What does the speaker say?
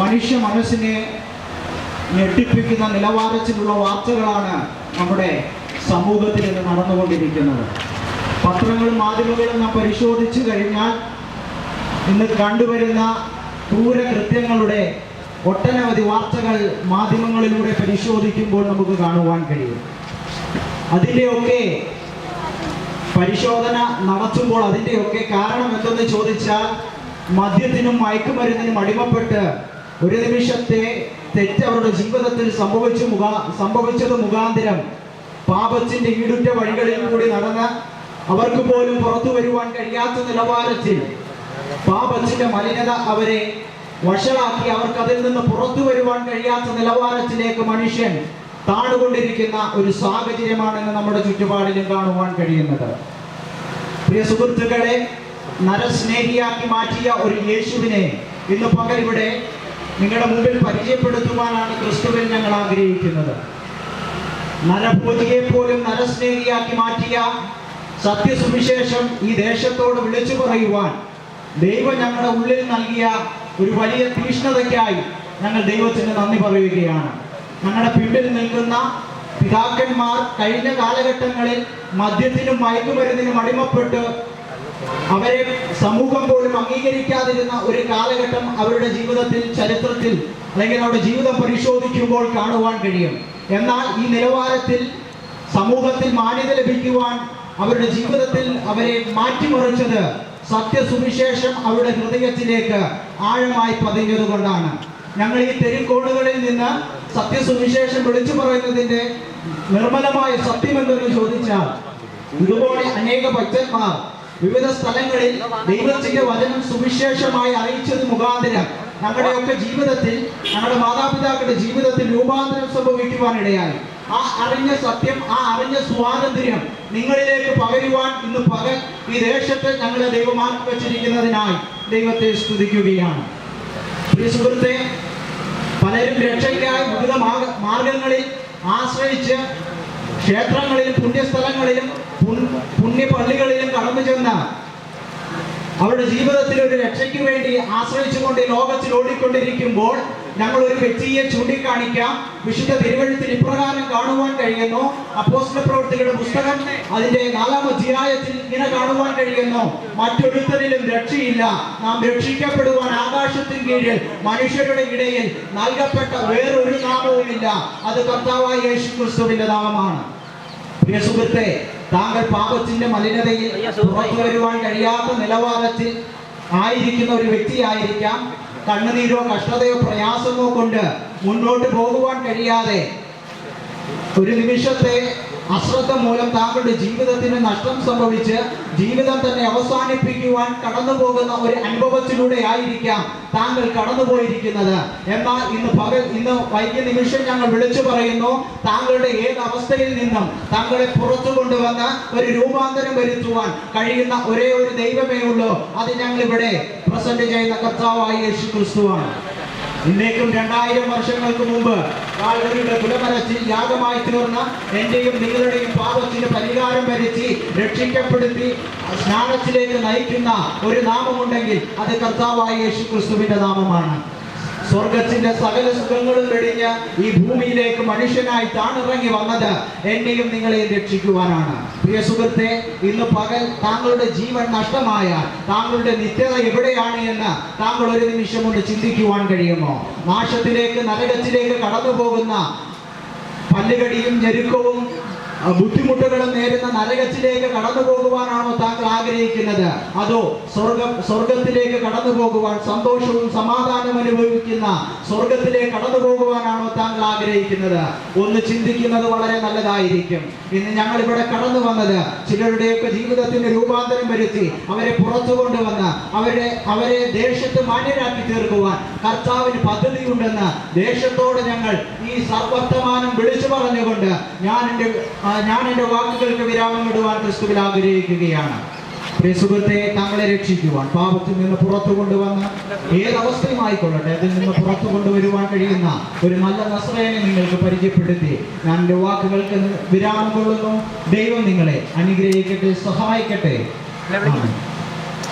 മനുഷ്യ മനസ്സിനെ ഞെട്ടിപ്പിക്കുന്ന നിലവാരത്തിലുള്ള വാർത്തകളാണ് നമ്മുടെ സമൂഹത്തിൽ ഇന്ന് നടന്നുകൊണ്ടിരിക്കുന്നത്. പത്രങ്ങളും മാധ്യമങ്ങളും നാം പരിശോധിച്ചു കഴിഞ്ഞാൽ ഇന്ന് കണ്ടുവരുന്ന ക്രൂരകൃത്യങ്ങളുടെ ഒട്ടനവധി വാർത്തകൾ മാധ്യമങ്ങളിലൂടെ പരിശോധിക്കുമ്പോൾ നമുക്ക് കാണുവാൻ കഴിയും. അതിൻ്റെയൊക്കെ പരിശോധന നടത്തുമ്പോൾ അതിൻ്റെയൊക്കെ കാരണം എന്തെന്ന് ചോദിച്ചാൽ, മദ്യത്തിനും മയക്കുമരുന്നിനും അടിമപ്പെട്ട് ഒരു നിമിഷത്തെ തെറ്റ് അവരുടെ ജീവിതത്തിൽ സംഭവിച്ചത് മുഖാന്തരം പാപത്തിന്റെ ഈടുറ്റ വഴികളിൽ കൂടി നടന്ന് അവർക്ക് പോലും പുറത്തു വരുവാൻ കഴിയാത്ത നിലവാരത്തിൽ പാപത്തിന്റെ മലിനത അവരെ വഷളാക്കി അവർക്ക് അതിൽ നിന്ന് പുറത്തു വരുവാൻ കഴിയാത്ത നിലവാരത്തിലേക്ക് മനുഷ്യൻ താണുകൊണ്ടിരിക്കുന്ന ഒരു സാഹചര്യമാണെന്ന് നമ്മുടെ ചുറ്റുപാടിലും കാണുവാൻ കഴിയുന്നത്. പ്രിയ സുഹൃത്തുക്കളെ, നരസ്നേഹിയാക്കി മാറ്റിയ ഒരു യേശുവിനെ ഇന്ന് പകൽ ഇവിടെ നിങ്ങളുടെ മുമ്പിൽ പരിചയപ്പെടുത്തുവാനാണ് ക്രിസ്തുവിൽ ഞങ്ങൾ ആഗ്രഹിക്കുന്നത്. നരഭോജിയെ പോലും നരസ്നേഹിയാക്കി മാറ്റിയ സത്യസുവിശേഷം ഈ ദേശത്തോട് വിളിച്ചു പറയുവാൻ ദൈവം ഞങ്ങളുടെ ഉള്ളിൽ നൽകിയ ഒരു വലിയ തീഷ്ണതയ്ക്കായി ഞങ്ങൾ ദൈവത്തിന് നന്ദി പറയുകയാണ്. ഞങ്ങളുടെ പിന്നിൽ നിൽക്കുന്ന പിതാക്കന്മാർ കഴിഞ്ഞ കാലഘട്ടങ്ങളിൽ മദ്യത്തിനും മയക്കുമരുന്നിനും അടിമപ്പെട്ട് അവരെ സമൂഹം പോലും അംഗീകരിക്കാതിരുന്ന ഒരു കാലഘട്ടം അവരുടെ ജീവിതത്തിൽ, ചരിത്രത്തിൽ അല്ലെങ്കിൽ അവരുടെ ജീവിതം പരിശോധിക്കുമ്പോൾ കാണുവാൻ കഴിയും. എന്നാൽ ഈ നിലവാരത്തിൽ സമൂഹത്തിൽ മാന്യത ലഭിക്കുവാൻ അവരുടെ ജീവിതത്തിൽ അവരെ മാറ്റിമറിച്ചത് സത്യസുവിശേഷം അവരുടെ ഹൃദയത്തിലേക്ക് ആഴമായി പതിഞ്ഞത് കൊണ്ടാണ്. ഞങ്ങൾ ഈ തെരുക്കോണുകളിൽ നിന്ന് സത്യസുവിശേഷം വിളിച്ചു പറയുന്നതിന്റെ നിർമ്മലമായ സത്യം എന്തെന്ന് ചോദിച്ചാൽ, ഇതുപോലെ അനേക ഭക്തന്മാർ വിവിധ സ്ഥലങ്ങളിൽ ദൈവത്തിന്റെ വചനം സുവിശേഷമായി അറിയിച്ചത് മുഖാന്തരം ഞങ്ങളുടെയൊക്കെ ജീവിതത്തിൽ, ഞങ്ങളുടെ മാതാപിതാക്കളുടെ ജീവിതത്തിൽ രൂപാന്തരം സംഭവിക്കുവാനിടയായി. ആ അറിഞ്ഞ സത്യം, ആ അറിഞ്ഞ സ്വാതന്ത്ര്യം നിങ്ങളിലേക്ക് പകരുവാൻ ഇന്ന് പകൽ ഈ ദേശത്ത് ഞങ്ങളെ ദൈവമാക്കി വെച്ചിരിക്കുന്നതിനായി ദൈവത്തെ സ്തുതിക്കുകയാണ്. പ്രിയ സുഹൃത്തെ, പലരും രക്ഷയ്ക്കായി വിവിധ മാർഗങ്ങളിൽ ആശ്രയിച്ച് ക്ഷേത്രങ്ങളിലും പുണ്യസ്ഥലങ്ങളിലും പുണ്യപള്ളികളിലും കടന്നു ചെന്ന് അവരുടെ ജീവിതത്തിൽ ഒരു രക്ഷയ്ക്ക് വേണ്ടി ആശ്രയിച്ചുകൊണ്ട് ഈ ലോകത്തിൽ ഓടിക്കൊണ്ടിരിക്കുമ്പോൾ ഞങ്ങൾ ഒരു വ്യക്തിയെ ചൂണ്ടിക്കാണിക്കാം. വിശുദ്ധ തിരുവഴുത്തിൽ ഇപ്രകാരം കാണുവാൻ കഴിയുന്നു. അപ്പോസ്തലപ്രവൃത്തികളുടെ പുസ്തകം അതിന്റെ 4-ാം അധ്യായത്തിൽ ഇങ്ങനെ കാണുവാൻ കഴിയുന്നു: മറ്റൊരുത്തരിലും രക്ഷയില്ല, നാം രക്ഷിക്കപ്പെടുവാൻ ആകാശത്തിന് കീഴിൽ മനുഷ്യരുടെ ഇടയിൽ നൽകപ്പെട്ട വേറൊരു നാമവുമില്ല, അത് കർത്താവായ യേശു ക്രിസ്തുവിന്റെ നാമമാണ്. പ്രിയ സുഹൃത്തെ, താങ്കൾ പാപത്തിന്റെ മലിനതയിൽ പുറത്തു വരുവാൻ കഴിയാത്ത നിലവാരത്തിൽ ആയിരിക്കുന്ന ഒരു വ്യക്തിയായിരിക്കാം. കണ്ണുനീരോ കഷ്ടതയോ പ്രയാസമോ കൊണ്ട് മുന്നോട്ട് പോകുവാൻ കഴിയാതെ ഒരു നിമിഷത്തെ അശ്രദ്ധ മൂലം താങ്കളുടെ ജീവിതത്തിന് നഷ്ടം സംഭവിച്ച് ജീവിതം തന്നെ അവസാനിപ്പിക്കുവാൻ കടന്നു പോകുന്ന ഒരു അനുഭവത്തിലൂടെ ആയിരിക്കാം താങ്കൾ കടന്നുപോയിരിക്കുന്നത്. എന്നാൽ ഇന്ന് വൈകിയ നിമിഷം ഞങ്ങൾ വിളിച്ചു പറയുന്നു, താങ്കളുടെ ഏത് അവസ്ഥയിൽ നിന്നും താങ്കളെ പുറത്തു കൊണ്ടുവന്ന് ഒരു രൂപാന്തരം വരുത്തുവാൻ കഴിയുന്ന ഒരേ ഒരു ദൈവമേ ഉള്ളൂ. അത് ഞങ്ങൾ ഇവിടെ പ്രസന്റ് ചെയ്യുന്ന കർത്താവായ യേശു ക്രിസ്തുവാണ്. ഇന്നേക്കും 2000 വർഷങ്ങൾക്ക് മുമ്പ് കാൽവരിയുടെ കുലമരത്തിൽ യാഗമായി തീർന്ന എന്റെയും നിങ്ങളുടെയും പാപത്തിന് പരിഹാരം വരുത്തി രക്ഷിക്കപ്പെടുത്തി സ്നാനത്തിലേക്ക് നയിക്കുന്ന ഒരു നാമമുണ്ടെങ്കിൽ അത് കർത്താവായ യേശു ക്രിസ്തുവിന്റെ നാമമാണ്. സ്വർഗത്തിന്റെ സകല സുഖങ്ങളും വെടിഞ്ഞ് ഈ ഭൂമിയിലേക്ക് മനുഷ്യനായി താണിറങ്ങി വന്നത് എന്നെയും നിങ്ങളെയും രക്ഷിക്കുവാനാണ്. പ്രിയ സുഹൃത്തെ, ഇന്ന് പകൽ താങ്കളുടെ ജീവൻ നഷ്ടമായാൽ താങ്കളുടെ നിത്യത എവിടെയാണ് എന്ന് താങ്കൾ ഒരു നിമിഷം കൊണ്ട് ചിന്തിക്കുവാൻ കഴിയുമോ? നാശത്തിലേക്ക്, നരകത്തിലേക്ക് കടന്നു പോകുന്ന പല്ലുകടിയും ഞെരുക്കവും ബുദ്ധിമുട്ടുകളും നേരിടുന്ന നരകത്തിലേക്ക് കടന്നു പോകുവാനാണോ താങ്കൾ ആഗ്രഹിക്കുന്നത്? അതോ സ്വർഗത്തിലേക്ക് കടന്നു പോകുവാൻ, സന്തോഷവും സമാധാനവും അനുഭവിക്കുന്ന സ്വർഗത്തിലേക്ക് കടന്നു പോകുവാനാണോ താങ്കൾ ആഗ്രഹിക്കുന്നത്? ഒന്ന് ചിന്തിക്കുന്നത് വളരെ നല്ലതായിരിക്കും. ഇന്ന് ഞങ്ങൾ ഇവിടെ കടന്നു വന്നത് ചിലരുടെയൊക്കെ ജീവിതത്തിന് രൂപാന്തരം വരുത്തി അവരെ പുറത്തു കൊണ്ടുവന്ന് അവരെ ദേശത്ത് മാന്യരാക്കി തീർക്കുവാൻ കർത്താവിന് പദ്ധതിയുണ്ടെന്ന് ദേശത്തോട് ഞങ്ങൾ ഈ സർവർത്തമാനം വിളിച്ചു പറഞ്ഞുകൊണ്ട് ഞാൻ എന്റെ വാക്കുകൾക്ക് വിരാമം ഇടുവാൻ ക്രിസ്തുവിൽ ആഗ്രഹിക്കുകയാണ്. പ്രിയ സുഹൃത്തെ, താങ്കളെ രക്ഷിക്കുവാൻ, പാപത്തിൽ നിന്ന് പുറത്തു കൊണ്ടുവന്ന് ഏതവസ്ഥയുമായിക്കൊള്ളട്ടെ അതിൽ നിന്ന് പുറത്തു കൊണ്ടുവരുവാൻ കഴിയുന്ന ഒരു നല്ല നസ്രയനെ നിങ്ങൾക്ക് പരിചയപ്പെടുത്തി ഞാൻ എൻ്റെ വാക്കുകൾക്ക് വിരാമം കൊള്ളുന്നു. ദൈവം നിങ്ങളെ അനുഗ്രഹിക്കട്ടെ, സഹായിക്കട്ടെ.